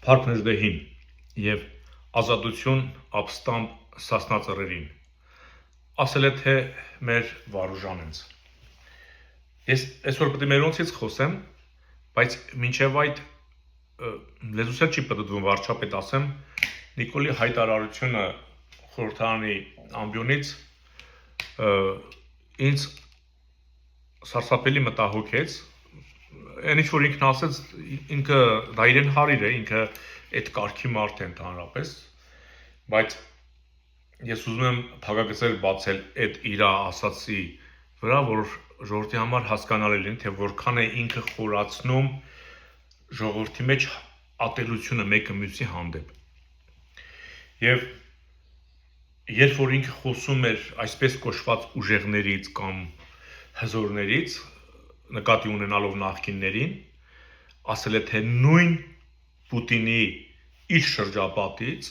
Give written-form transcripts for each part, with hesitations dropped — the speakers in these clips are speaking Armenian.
Փառքներ դեհին եւ ազատություն ապստամբ սասնածռերին։ Ասել է թե մեր Վարուժանենց։ Ես այսօր պետք է մերոնցից խոսեմ, բայց մինչև այդ լեզուս էլ չի պատտվում վարչապետ ասեմ, Նիկոլի հայտարարությունը խորհրդարանի ամբիոնից ինձ սարսափելի մտահոգեց, այն ինչ որ ինքն ասեց, ինքը դա իրեն հարիր է, ինքը այդ կարգի մարդ է ընդհանրապես, բայց ես ուզում եմ փակագծեր բացել այդ իրա ասացի վրա, որ ժողովրդի համար հասկանալի լինի, թե որքան է ինքը խորացնում ժողովրդի մեջ ատելությունը մեկը մյուսի հանդեպ։ Եվ երբ որ ինքը խոսում էր այսպես կոչված ուժեղներից կամ հզորներից, նկատի ունենալով նախկիններին, ասել է թե նույն Պուտինի իր շրջապատից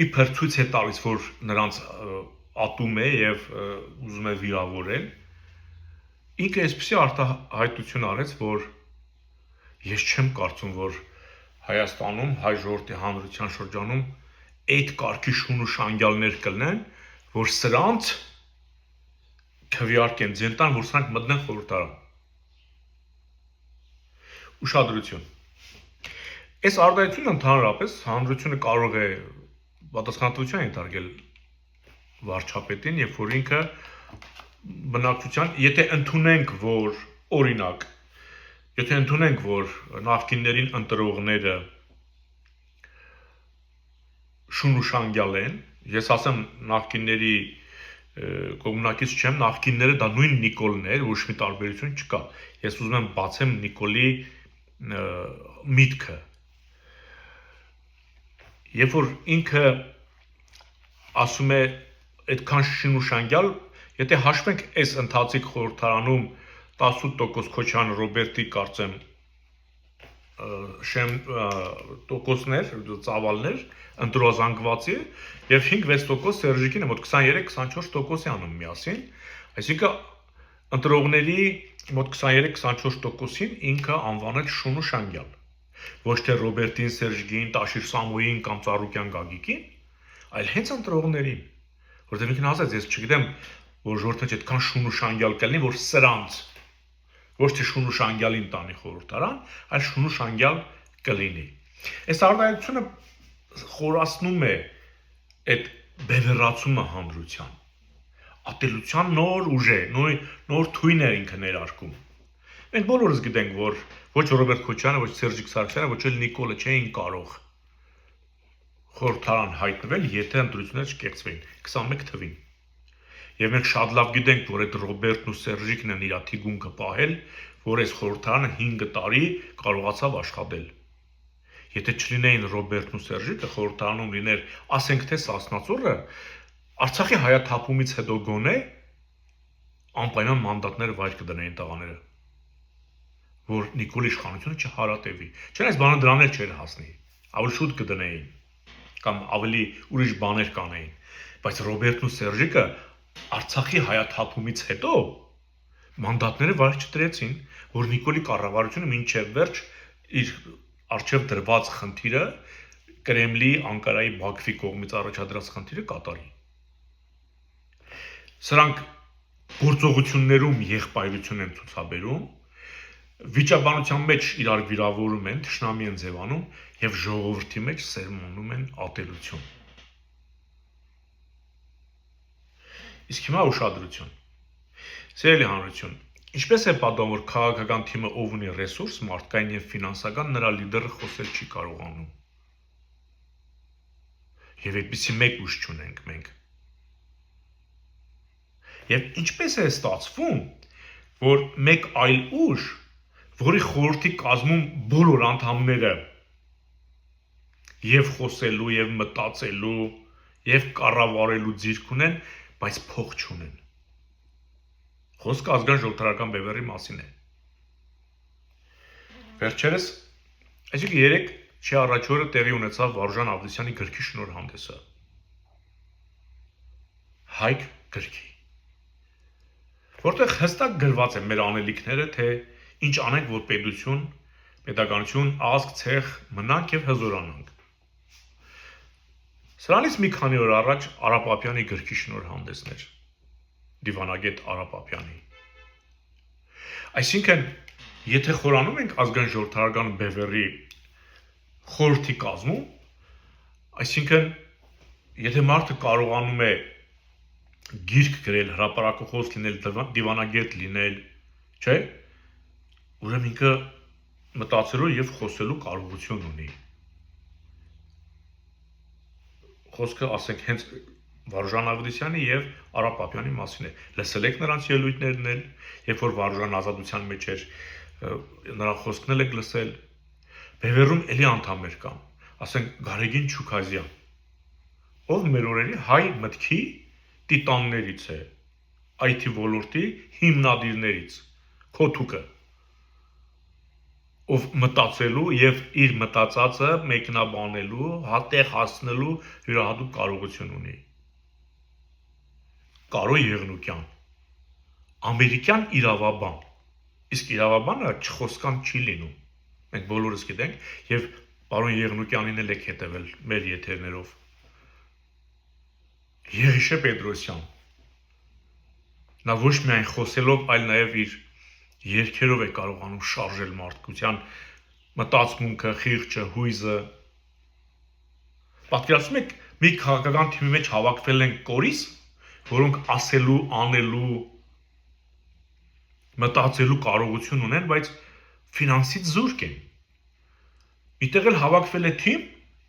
իբր ցույց է տալիս, որ նրանց ատում է եւ ուզում է վիրավորել, ինքը այսպեսի արտահայտություն արեց, որ ես չեմ կարծում, որ Հայաստանում հայ ժողովրդի հանրության շրջանում այդ կարգի շուն ու շանգյալներ կլինեն, որ սրանց քվեարկեն ձենտան, որ սրանք մտնեն խորհրդարան։ Ուշադրություն։ Այս արտահայտությունը ընդհանրապես հանրությունը կարող է պատասխանատվության ենթարկել վարչապետին, երբ որ ինքը բնակչության, եթե ընդունենք, որ օրինակ, եթե ընդունենք, որ նախկիններին ընտրողները շուն ու շանգյալ են, ես ասեմ նախկինների կողմնակից չեմ, նախկինները դա նույն Նիկոլն էր, ոչ մի տարբերություն չկա։ Ես ուզում եմ բացեմ Նիկոլի միտքը։ Երբ որ ինքը ասում է այդքան շուն ու շանգյալ, եթե հաշվենք այս ընթացիկ խորհրդարանում 18% Քոչարյան Ռոբերտի կարծեմ շեմ տոկոսներ, ծավալներ, ընտրազանգվածի եւ 5-6% Սերժիկին մոտ 23-24% անում միասին, այսինքն ընտրողների մոտ 23-24%-ին ինքը անվանել շուն ու շանգյալ, ոչ թե Ռոբերտին, Սերժիկին, Տաշիր Սամոյին կամ Ծառուկյան Գագիկին, այլ հենց ընտրողներին, որտեղ ինքն ասաց, ես չգիտեմ, որ ժողովուրդը այդքան շուն ու շանգյալ կլինի, որ սրանց ոչ թե շուն ու շանգյալին տանի խորհրդարան, այլ շուն ու շանգյալ կլինի։ Այս արտահայտությունը խորացնում է այդ բևեռացումը հանրության, ատելության նոր ուժ է, նոր թույն է ինքը ներարկում։ Մենք բոլորս գիտենք, որ ոչ Ռոբերտ Քոչարյանը, ոչ Սերժիկ Սարգսյանը, ոչ էլ Նիկոլը չէին կարող խորհրդարան հայտնվել, եթե ընտրությունները չկեղծվեին 21 թվին։ Եվ մենք շատ լավ գիտենք, որ այդ Ռոբերտն ու Սերժիկն են իր թիգունքը պահել, որ այս խորհրդարանը 5 տարի կարողացավ աշխատել։ Եթե չլինեին Ռոբերտն ու Սերժիկը, խորհրդարանում լիներ, ասենք թե Սասնածոռը, Արցախի հայաթափումից հետո գոնե անպայման մանդատները վայր կդնեին տղաները, որ Նիկոլի իշխանությունը չհարատևի։ Չէ՞ այս բանը դրան էլ չէր հասնի, ավելի շուտ կդնեին կամ ավելի ուրիշ բաներ կանեին, բայց Ռոբերտն ու Սերժիկը Արցախի հայաթափումից հետո մանդատները վայր չդրեցին, որ Նիկոլի կառավարությունը մինչև վերջ իր արժև դրված խնդիրը Կրեմլի, Անկարայի, Բաքվի կողմից առաջադրած խնդիրը կատարի։ Սրանք գործողություններում եղբայրություն են ցուցաբերում, վիճաբանության մեջ իրար վիրավորում են, թշնամի են ձևանում եւ ժողովրդի մեջ սերմանում են ատելություն։ Իսկ հիմա ուշադրություն։ Սիրելի հանրություն, ինչպես է պատահում, որ քաղաքական թիմը ով ունի ռեսուրս, մարդկային եւ ֆինանսական, նրա լիդերը խոսել չի կարողանում։ Եվ այդպիսի մեկ ուժ չունենք մենք։ Եվ ինչպես է ստացվում, որ մեկ այլ ուժ, որի խորհրդի կազմում բոլոր անդամները եւ խոսելու, եւ մտածելու, եւ կառավարելու ձիրք ունեն, բայց փող չունեն։ Խոսքը ազգային ժողովրդական բևեռի մասին է։ Վերջերս, այսինքն 3 չի առաջ օրը տեղի ունեցավ Վարուժան Ավդիսյանի գրքի շնորհանդեսը։ Հայք գրքի։ Որտեղ հստակ գրված է մեր անելիքները, թե ինչ անենք, որ Պետականություն, ազգ, ցեղ, մնանք եւ հզորանանք։ Սրանից մի քանի օր առաջ Արա Պապյանի գրքի շնորհանդեսներ։ Դիվանագետ Արա Պապյանի։ Այսինքն, եթե խորանում ենք ազգային ժողովրդական բևեռի խորհրդի կազմում, այսինքն, եթե մարդը կարողանում է գիրք գրել, հրապարակախոս լինել, դիվանագետ լինել, չէ՞, ուրեմն ինքը մտածելու եւ խոսելու կարողություն ունի։ Խոսքը, ասենք, հենց Վարուժան Ավետիսյանի եւ Արա Պապյանի մասին է։ Լսել եք նրանց ելույթներն էլ, երբ որ Վարուժան ազատության մեջ էր, նրա խոսքն էլ եք լսել։ Բևեռում էլի անդամներ կան, ասենք Գարեգին Չուքազյան, ով մեր օրերի հայ մտքի տիտաններից է, IT ոլորտի հիմնադիրներից, քոթուկը, ով մտածելու եւ իր մտածածը մեկնաբանելու, հատեղ հասնելու յուրահատուկ կարողություն ունի։ Կարո Եղնուկյան, ամերիկյան իրավաբան, իսկ իրավաբանը չխոսքան չի լինում։ Մենք բոլորս գիտենք եւ պարոն Եղնուկյանին էլ եք հետևել մեր եթերներով։ Եղիշե Պետրոսյան, նա ոչ միայն խոսելով, այլ նաեւ իր երկերով է կարողանում շարժել մարդկության մտածմունքը, խիղճը, հույզը։ Պատկերացնում եք, մի քաղաքական թիմի մեջ հավաքվել են կորիս, որոնք ասելու, անելու, մտածելու կարողություն ունեն, բայց ֆինանսից զուրկ են։ Միտեղ էլ հավաքվել է թիմ,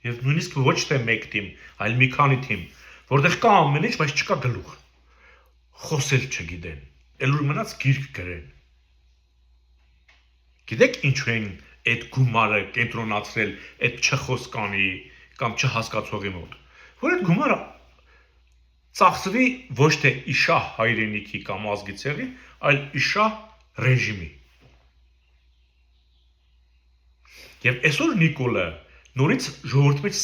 եւ նույնիսկ ոչ թե մեկ թիմ, այլ մի քանի թիմ, որտեղ կա ամեն ինչ, բայց չկա գլուխ։ Խոսել չգիտեն, ելուր մնաց գիրք գրեն։ Գիտեք ինչու են այդ գումարը կենտրոնացրել այդ չխոսկանի կամ չհասկացողի մոտ, որ այդ գումարը ծախսվի ոչ թե իշահ հայրենիքի կամ ազգի ցեղի, այլ իշահ ռեժիմի։ Եվ այսօր Նիկոլը նորից ժողովրդի մեջ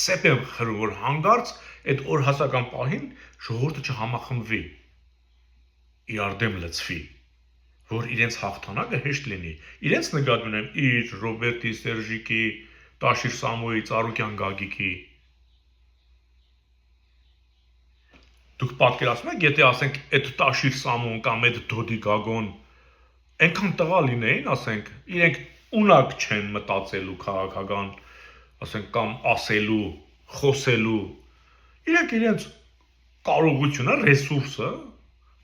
սեպ է խրում, որ հանգարց այդ օրհասական պահին ժողովուրդը չհամախմբվի, իրար դեմ լծվի, որ իրենց հաղթանակը հեշտ լինի։ Իրենց նկատի ունեմ իր, Ռոբերտի, Սերժիկի, Տաշիր Սամոյի, Ծառուկյան Գագիկի։ Դուք պատկերացնում եք, եթե ասենք այդ Տաշիր Սամոն կամ այդ Դոդի Գագոն այնքան տղա լինեին, ասենք, իրենք ունակ չեն մտածելու քաղաքական, ասենք, կամ ասելու, խոսելու։ Իրենց կարողությունը, ռեսուրսը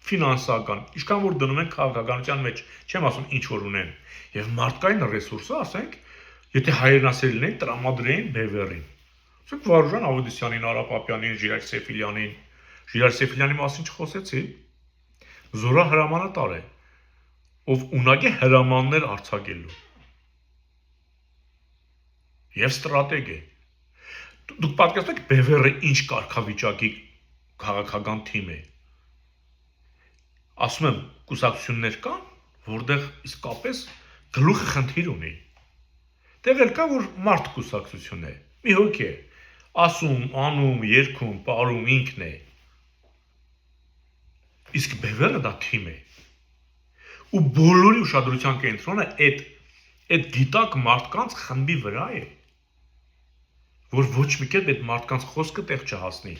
ֆինանսական, ինչքան որ դնում են քաղաքականության մեջ, չեմ ասում ինչ որ ունեն, եւ մարդկային ռեսուրսը, ասենք, եթե հայրենասեր լինեն, տրամադրեին բևեռին։ Ասենք Վարուժան Ավետիսյանին, Արա Պապյանին, Ժիրայր Սեֆիլյանին, Ժիրայր Սեֆիլյանի մասին չխոսեցի, Զորա հրամանատար է, ով ունակ է հրամաններ արձակելու եւ ստրատեգ է։ Դուք պատկերացնում եք բևեռը ինչ կարգավիճակի քաղաքական թիմ է։ Ասում եմ, կուսակցություններ կան, որտեղ իսկապես գլուխը խնդիր ունի։ Դեռ էլ կա, որ մարդ կուսակցություն է, մի հոգի է, ասում, անում, երգում, պարում ինքն է։ Իսկ բևեռը դա թիմ է։ Ու բոլորի ուշադրության կենտրոնը այդ գիտակ մարդկանց խմբի վրա է, որ ոչ մի կերպ այդ մարդկանց խոսքը տեղ չհասնի։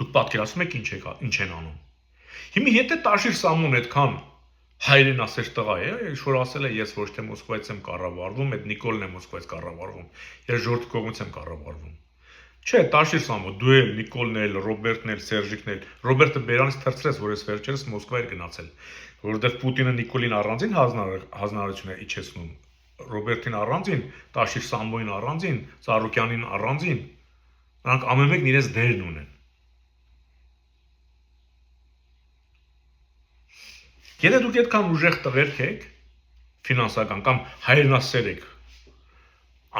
Դուք պատկերացնում եք ինչ են անում։ Հիմա եթե Տաշիր Սամոն այդքան հայրենասեր տղա է, ինչ որ ասել է, ես ոչ թե Մոսկվայից եմ կառավարվում, այդ Նիկոլն է Մոսկվայից կառավարվում, ես ժողովրդի կողմից եմ կառավարվում։ Չէ, Տաշիր Սամոն, դու էլ, Նիկոլն էլ, Ռոբերտն էլ, Սերժիկն էլ, Ռոբերտը բերանից թրծրեց, որ ես վերջերս Մոսկվա էր գնացել, որովհետև Պուտինը Նիկոլին առանձին հանրություն է իջեցնում, Ռոբերտին առանձին, Տաշիր Սամոյին առանձին, Ծառուկյանին առանձին, նրանք ամեն մեկն իրենց դերն ունեն։ Եթե դուք այդքան ուժեղ տղերք եք, ֆինանսական կամ հայրենասեր եք,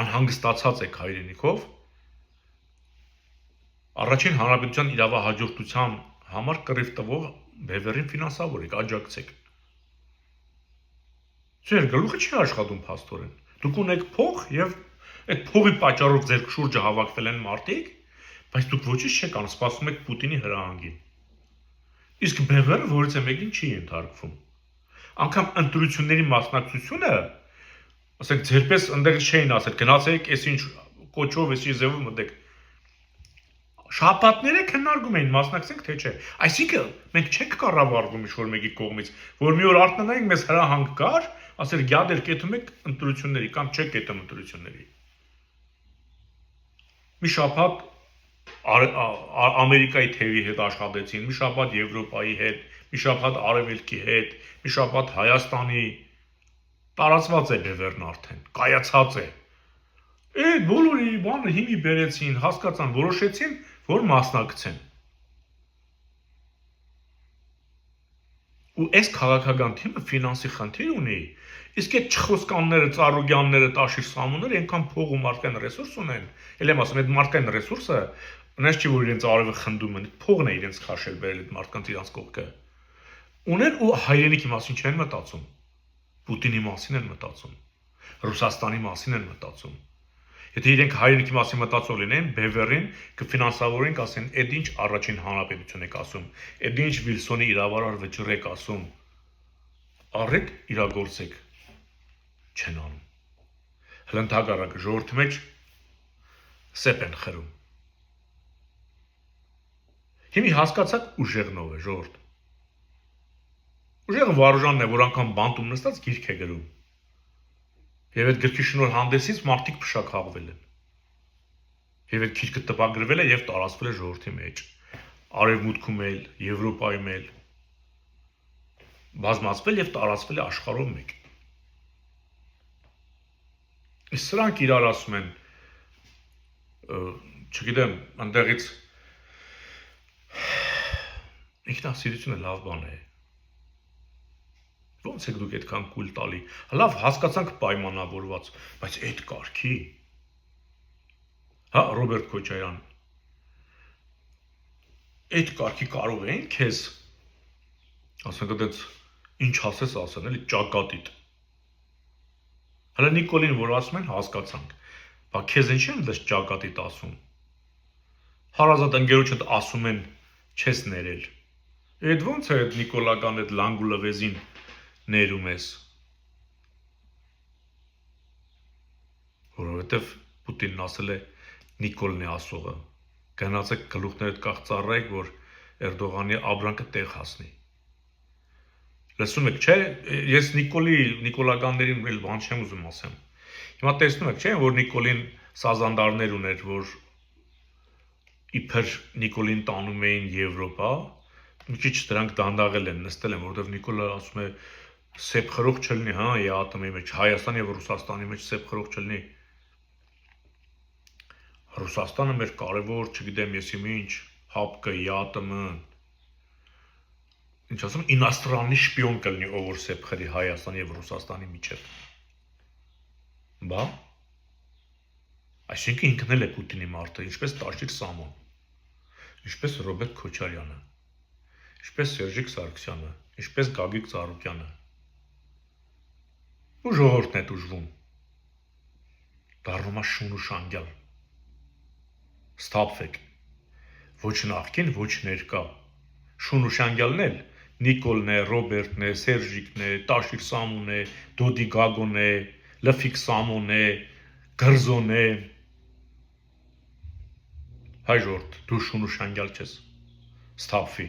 անհանգստացած եք հայրենիքով, առաջին հանրապետության իրավահաջորդության համար կռիվ տվող բևեռին ֆինանսավորեք, աջակցեք։ Ձեր գլուխը չի աշխատում փաստորեն։ Դուք ունեք փող եւ այդ փողի պատճառով ձեր շուրջը հավաքվել են մարդիկ, բայց դուք ոչինչ չեք անում, սպասում եք Պուտինի հրահանգին։ Իսկ բևեռը որից է մեկին չի ենթարկվում։ անգամ ընտրությունների մասնակցությունը, ասենք ձերպես ընդեղ չէին ասել, գնացեք, այսինչ կոչով, այսի ձևով մտեք։ Շաբաթները քննարկում էին, մասնակցենք թե չէ։ Այսինքն մենք չենք կառավարվում ինչ-որ մեկի կողմից, որ մի օր արթնանայինք, մեզ հրահանգ կար, ասել գյադեր կետում եք ընտրությունների կամ չեք կետում ընտրությունների։ Մի շաբաթ Ամերիկայի թևի հետ աշխատեցին, մի շաբաթ Եվրոպայի հետ, մի շաբաթ Արևելքի հետ, մի շաբաթ Հայաստանի, տարածված է բևեռն արդեն, կայացած է։ Այդ բոլորի բանը հիմի բերեցին, հասկացան, որոշեցին, որ մասնակցեն։ Ու այս քաղաքական թիմը ֆինանսի խնդիր ունի, իսկ այդ չխոսկանները, Ծառուգյանները, Տաշիր Սամոնները այնքան փող ու մարդկային ռեսուրս ունեն, էլ եմ ասում, այդ մարդկային ռեսուրսը, նես չի, որ իրենց արևը խնդում են, փողն է իրենց քաշել բերել այդ մարդկանց իրանց կողքը։ Ունեն ու հայրենիքի մասին չեն մտածում, Պուտինի մասին են մտածում, Ռուսաստանի մասին են մտածում։ Եթե իրենք հայրենիքի մասին մտածող լինեն, բևեռին կֆինանսավորեն, կասեն, այդ ինչ առաջին հանրապետություն եք ասում, այդ ինչ Վիլսոնի իրավարար վճռ եք ասում, առեք իրագործեք, չեն անում։ Հլնդագարակը ժողովրդի մեջ սեպ են խրում։ Հիմի հասկացաք ուժեղնով է ժողովուրդ։ Ուժեղը Վարուժանն է, որ անգամ բանտում նստած գիրք է գրում։ Եվ այդ գրքի շնորհանդեսից մարդիկ փշաքաղվել են։ Եվ այդ գիրքը տպագրվել է եւ տարածվել է ժողովրդի մեջ։ Արևմուտքում էլ, Եվրոպայում էլ բազմացվել եւ տարածվել է աշխարհով մեկ։ Իսկ սրանք իրար ասում են, չգիտեմ, այնտեղից ինքնասիրությունը լավ բան է։ Ոնց եք դուք այդքան կուլ տալի։ Լավ, հասկացանք պայմանավորված, բայց այդ կարգի։ Հա, Ռոբերտ Քոչարյան։ Այդ կարգի կարող են քեզ ասենք այդպես ինչ ասես ասեն, էլի ճակատիտ։ Հələ Նիկոլին որ ասում են, հասկացանք։ Բա քեզ ինչ են դες ճակատիտ ասում։ Հարազատ ընկերոջդ ասում են, չես ներել։ Այդ ոնց է այդ նիկոլական այդ լանգուլավեզին ներում ես, որովհետև Պուտինն ասել է Նիկոլն է ասողը, գնացեք գլուխներդ կախ ծառայեք, որ Էրդողանի ապրանքը տեղ հասնի։ Լսում եք, չէ, ես Նիկոլականներին էլ բան չեմ ուզում ասեմ։ Հիմա տեսնում եք, չէ, որ Նիկոլին սազանդարներ ուներ, որ իբր Նիկոլին տանում էին Եվրոպա, մի քիչ դրանք դանդաղել են, նստել են, որովհետև Նիկոլը ասում է սեփ խրող չլինի, հա, ԵԱՏՄ-ի մեջ, Հայաստանի եւ Ռուսաստանի մեջ սեփ խրող չլինի։ Ռուսաստանը մեր կարևոր, չգիտեմ, ես ինչ, ՀԱՊԿ, ԵԱՏՄ, ինչ ասում, ինաստրաննի շպիոն կլինի, ով որ սեփ խրի Հայաստանի եւ Ռուսաստանի միջեւ։ Բա։ Այսինքն ինքն էլ է Պուտինի մարդը, ինչպես Տաշիր Սամոն, ինչպես Ռոբերտ Քոչարյանը, ինչպես Սերժիկ Սարգսյանը, ինչպես Գագիկ Ծառուկյանը։ Ու ժողովուրդն է դժվում։ Դառնում է շուն ու շանգյալ։ Ստապվեք։ Ոչ նախքին, ոչ ներկա։ Շուն ու շանգյալն էլ Նիկոլն է, Ռոբերտն է, Սերժիկն է, Տաշիր Սամոն է, Դոդի Գագոն է, Լֆիկ Սամոն է, Գրզոն է։ Հայ ժողովուրդ, դու շուն ու շանգյալ չես։ Ստապվի։